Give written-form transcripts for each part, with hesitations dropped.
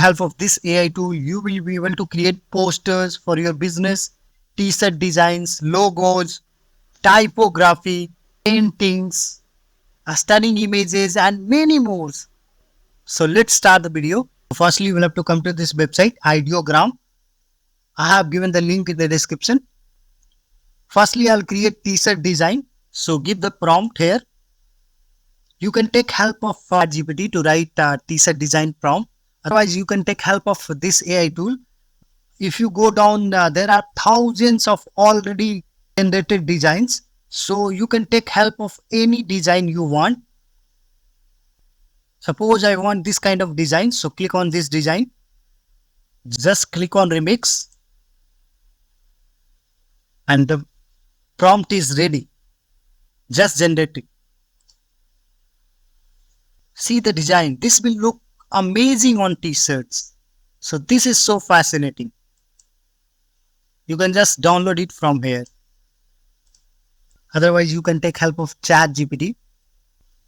help of this AI tool, you will be able to create posters for your business, t-shirt designs, logos, typography, paintings, stunning images, and many more. So let's start the video. Firstly, you will have to come to this website, Ideogram. I have given the link in the description. Firstly, I'll create t-shirt design. So give the prompt here. You can take help of GPT to write a t-shirt design prompt. Otherwise, you can take help of this AI tool. If you go down, there are thousands of already generated designs. So you can take help of any design you want. Suppose I want this kind of design. So click on this design. Just click on remix. And the prompt is ready. Just generate it. See the design. This will look amazing on t-shirts. So this is so fascinating. You can just download it from here. Otherwise, you can take help of ChatGPT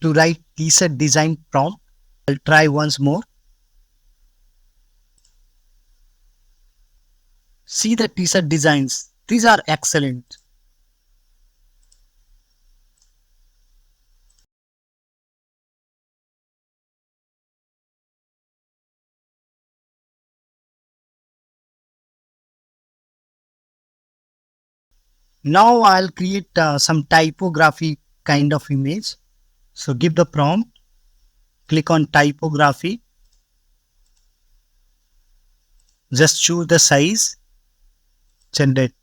to write t-shirt design prompt. I'll try once more. See the t-shirt designs. These are excellent. Now I'll create some typography kind of image. So give the prompt, click on typography. Just choose the size, generate.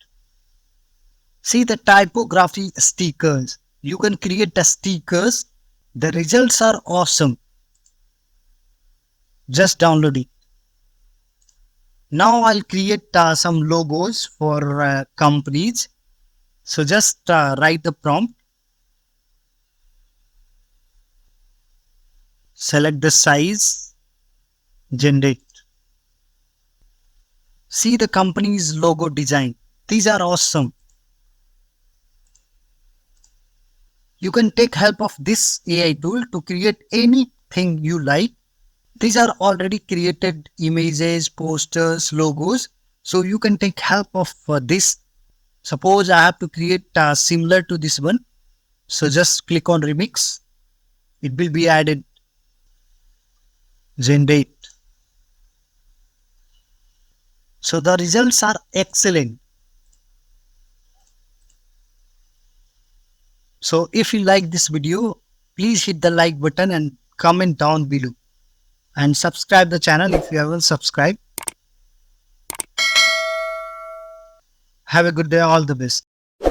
See the typography stickers. You can create the stickers. The results are awesome. Just download it. Now I'll create some logos for companies. So just write the prompt. Select the size, generate. See the company's logo design. These are awesome. You can take help of this AI tool to create anything you like. These are already created images, posters, logos. So you can take help of this. Suppose I have to create similar to this one. So just click on remix. It will be added. Generate. So the results are excellent. So if you like this video, please hit the like button and comment down below. And subscribe the channel if you haven't subscribed. Have a good day. All the best.